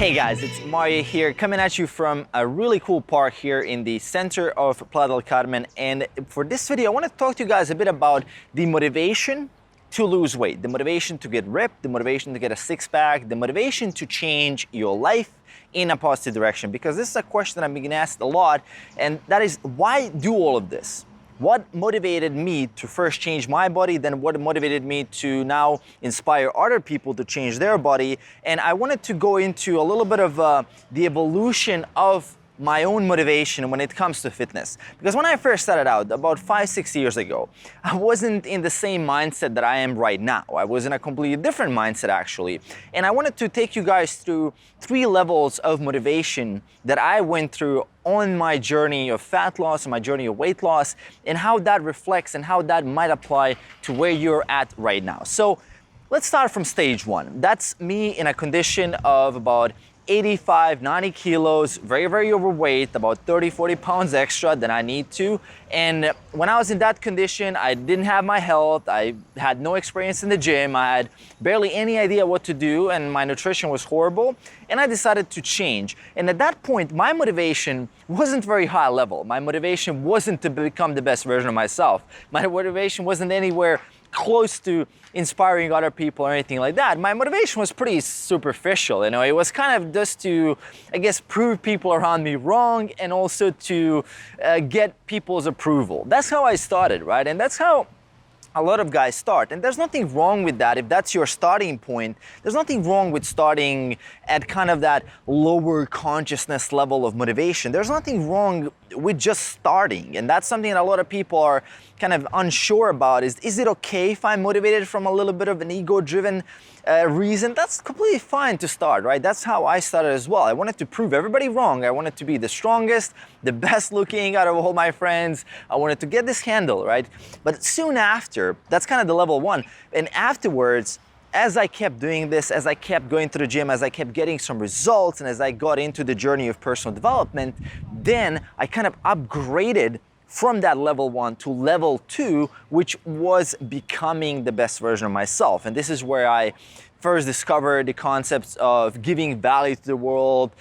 Hey guys, it's Mario here, coming at you from a really cool park here in the center of Playa del Carmen. And for this video, I want to talk to you guys a bit about the motivation to lose weight, the motivation to get ripped, the motivation to get a six-pack, the motivation to change your life in a positive direction. Because this is a question that I'm being asked a lot, and that is, why do all of this? What motivated me to first change my body, then what motivated me to now inspire other people to change their body? And I wanted to go into a little bit of the evolution of my own motivation when it comes to fitness. Because when I first started out about 5-6 years ago, I wasn't in the same mindset that I am right now. I was in a completely different mindset actually. And I wanted to take you guys through 3 levels of motivation that I went through on my journey of fat loss and my journey of weight loss, and how that reflects and how that might apply to where you're at right now. So let's start from stage 1. That's me in a condition of about 85, 90 kilos, very, very overweight, about 30, 40 pounds extra than I need to. And when I was in that condition, I didn't have my health, I had no experience in the gym, I had barely any idea what to do, and my nutrition was horrible, and I decided to change. And at that point, my motivation wasn't very high level. My motivation wasn't to become the best version of myself. My motivation wasn't anywhere close to inspiring other people or anything like that. My motivation was pretty superficial, it was kind of just to, I guess, prove people around me wrong, and also to get people's approval. That's how I started, right? And that's how a lot of guys start. And there's nothing wrong with that if that's your starting point. There's nothing wrong with starting at kind of that lower consciousness level of motivation. There's nothing wrong with just starting. And that's something that a lot of people are kind of unsure about. Is it okay if I'm motivated from a little bit of an ego-driven reason? That's completely fine to start, right? That's how I started as well. I wanted to prove everybody wrong. I wanted to be the strongest, the best looking out of all my friends. I wanted to get this handle, right? But soon after, that's kind of the level 1. And afterwards, as I kept doing this, as I kept going to the gym, as I kept getting some results, and as I got into the journey of personal development, then I kind of upgraded from that level 1 to level 2, which was becoming the best version of myself. And this is where I first discovered the concepts of giving value to the world,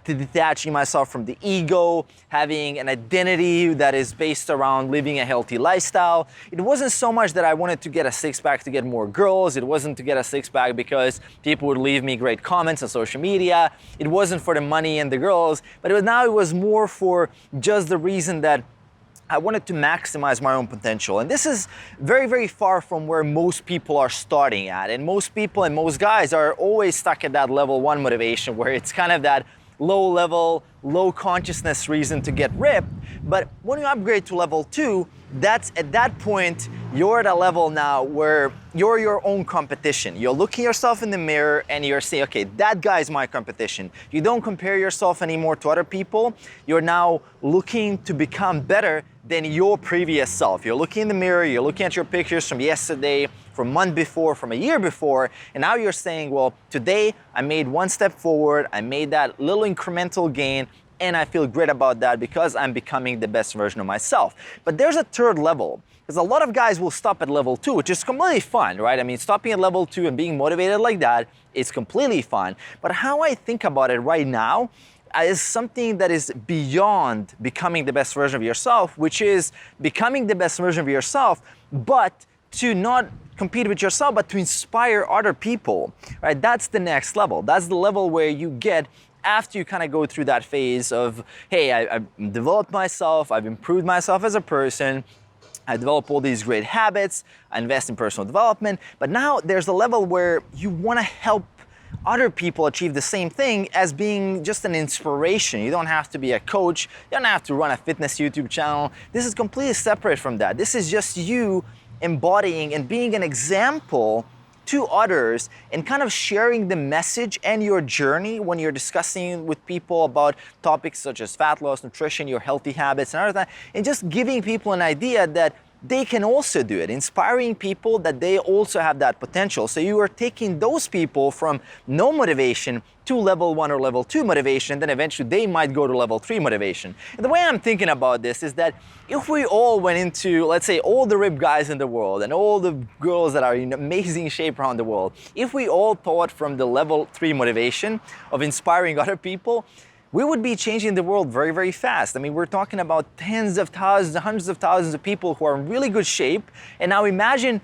detaching myself from the ego, having an identity that is based around living a healthy lifestyle. It wasn't so much that I wanted to get a six-pack to get more girls. It wasn't to get a six-pack because people would leave me great comments on social media. It wasn't for the money and the girls, but it was more for just the reason that I wanted to maximize my own potential. And this is very, very far from where most people are starting at. And most people and most guys are always stuck at that level 1 motivation, where it's kind of that low level, low consciousness reason to get ripped. But when you upgrade to level 2, that's at that point, you're at a level now where you're your own competition. You're looking yourself in the mirror and you're saying, okay, that guy is my competition. You don't compare yourself anymore to other people. You're now looking to become better than your previous self. You're looking in the mirror, you're looking at your pictures from yesterday, from a month before, from a year before, and now you're saying, well, today I made 1 step forward, I made that little incremental gain, and I feel great about that because I'm becoming the best version of myself. But there's a third level, because a lot of guys will stop at level 2, which is completely fine, right? I mean, stopping at level 2 and being motivated like that is completely fine. But how I think about it right now is something that is beyond becoming the best version of yourself, which is becoming the best version of yourself, but to not compete with yourself, but to inspire other people, right? That's the next level. That's the level where you get after you kind of go through that phase of, hey, I've developed myself, I've improved myself as a person, I develop all these great habits, I invest in personal development, but now there's a level where you want to help other people achieve the same thing as being just an inspiration. You don't have to be a coach, you don't have to run a fitness YouTube channel. This is completely separate from that. This is just you embodying and being an example to others and kind of sharing the message and your journey when you're discussing with people about topics such as fat loss, nutrition, your healthy habits and other things, and just giving people an idea that they can also do it, inspiring people that they also have that potential. So you are taking those people from no motivation to level 1 or level 2 motivation, then eventually they might go to level 3 motivation. And the way I'm thinking about this is that if we all went into, let's say, all the ripped guys in the world and all the girls that are in amazing shape around the world, if we all thought from the level 3 motivation of inspiring other people, we would be changing the world very, very fast. I mean, we're talking about tens of thousands, hundreds of thousands of people who are in really good shape. And now imagine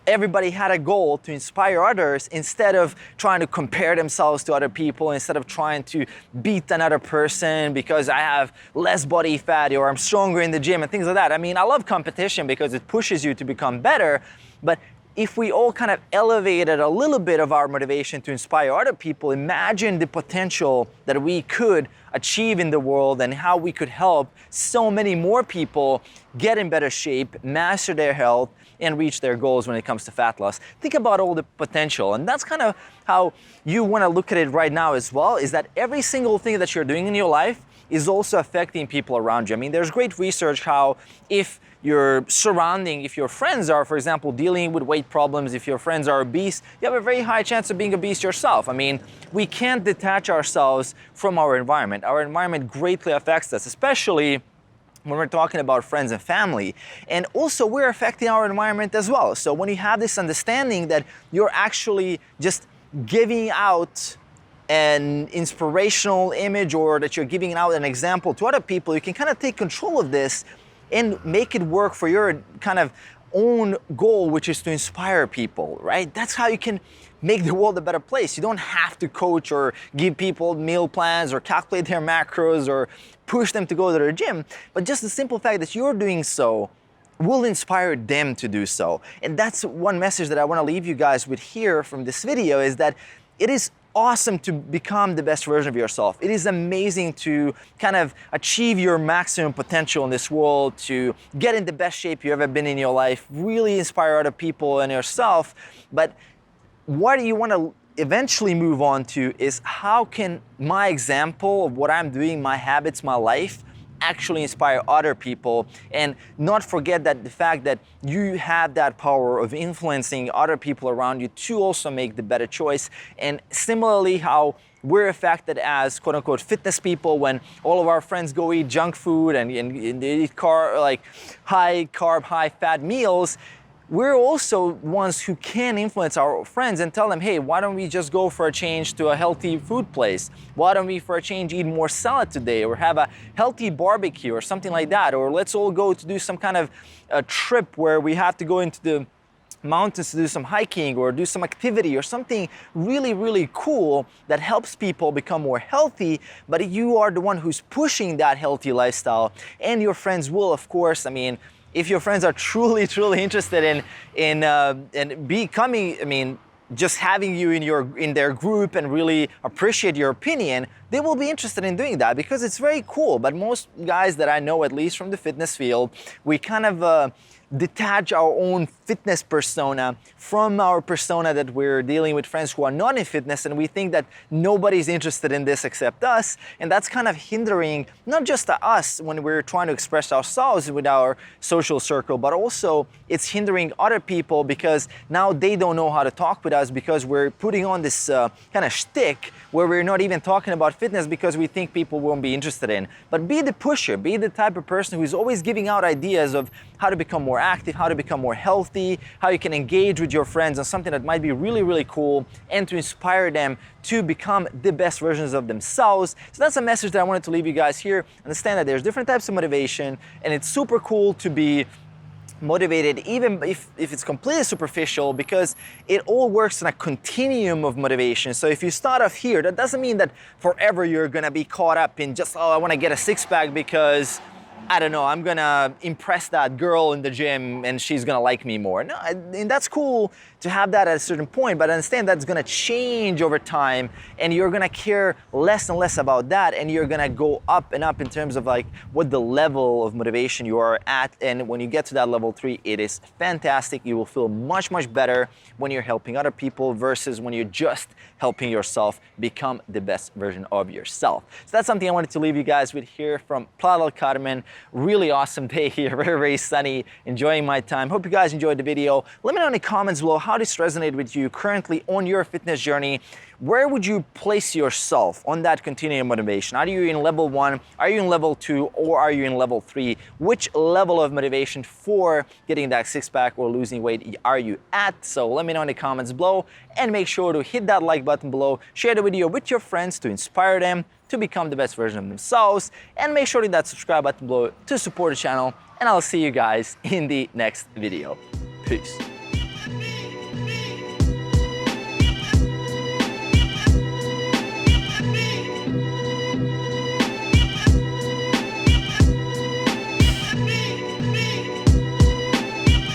everybody had a goal to inspire others instead of trying to compare themselves to other people, instead of trying to beat another person because I have less body fat or I'm stronger in the gym and things like that. I mean, I love competition because it pushes you to become better, but if we all kind of elevated a little bit of our motivation to inspire other people, imagine the potential that we could achieve in the world and how we could help so many more people get in better shape, master their health, and reach their goals when it comes to fat loss. Think about all the potential, and that's kind of how you want to look at it right now as well, is that every single thing that you're doing in your life is also affecting people around you. I mean, there's great research how if your surrounding, if your friends are, for example, dealing with weight problems, if your friends are obese, you have a very high chance of being obese yourself. I mean, we can't detach ourselves from our environment. Our environment greatly affects us, especially when we're talking about friends and family. And also we're affecting our environment as well. So when you have this understanding that you're actually just giving out an inspirational image or that you're giving out an example to other people, you can kind of take control of this and make it work for your kind of own goal, which is to inspire people, right? That's how you can make the world a better place. You don't have to coach or give people meal plans or calculate their macros or push them to go to the gym, but just the simple fact that you're doing so will inspire them to do so. And that's one message that I want to leave you guys with here from this video, is that it is awesome to become the best version of yourself. It is amazing to kind of achieve your maximum potential in this world, to get in the best shape you've ever been in your life, really inspire other people and yourself. But what you want to eventually move on to is, how can my example of what I'm doing, my habits, my life, actually inspire other people, and not forget that the fact that you have that power of influencing other people around you to also make the better choice. And similarly, how we're affected as quote unquote fitness people when all of our friends go eat junk food and they eat high carb, high fat meals. We're also ones who can influence our friends and tell them, hey, why don't we just go for a change to a healthy food place? Why don't we for a change eat more salad today, or have a healthy barbecue or something like that? Or let's all go to do some kind of a trip where we have to go into the mountains to do some hiking or do some activity or something really, really cool that helps people become more healthy, but you are the one who's pushing that healthy lifestyle. And your friends will, of course, I mean, if your friends are truly, truly interested in becoming, I mean, just having you in their group and really appreciate your opinion, they will be interested in doing that because it's very cool. But most guys that I know, at least from the fitness field, we kind of detach our own fitness persona from our persona that we're dealing with friends who are not in fitness, and we think that nobody's interested in this except us, and that's kind of hindering not just us when we're trying to express ourselves with our social circle, but also it's hindering other people because now they don't know how to talk with us because we're putting on this kind of shtick where we're not even talking about fitness because we think people won't be interested in. But be the pusher, be the type of person who's always giving out ideas of how to become more active, how to become more healthy, how you can engage with your friends on something that might be really, really cool, and to inspire them to become the best versions of themselves. So that's a message that I wanted to leave you guys here. Understand that there's different types of motivation, and it's super cool to be motivated, even if it's completely superficial, because it all works in a continuum of motivation. So if you start off here, that doesn't mean that forever you're gonna be caught up in just, oh, I wanna get a six-pack because I don't know, I'm gonna impress that girl in the gym and she's gonna like me more. No, and that's cool to have that at a certain point, but understand that's gonna change over time and you're gonna care less and less about that, and you're gonna go up and up in terms of like what the level of motivation you are at. And when you get to that level 3, it is fantastic. You will feel much, much better when you're helping other people versus when you're just helping yourself become the best version of yourself. So that's something I wanted to leave you guys with here from Playa del Carmen. really awesome day here, very, very sunny, enjoying my time. Hope you guys enjoyed the video. Let me know in the comments below how this resonated with you currently on your fitness journey. Where would you place yourself on that continuing motivation? Are you in level 1, are you in level 2, or are you in level 3? Which level of motivation for getting that six-pack or losing weight are you at? So let me know in the comments below, and make sure to hit that like button below, share the video with your friends to inspire them to become the best version of themselves, and make sure to hit that subscribe button below to support the channel, and I'll see you guys in the next video. Peace.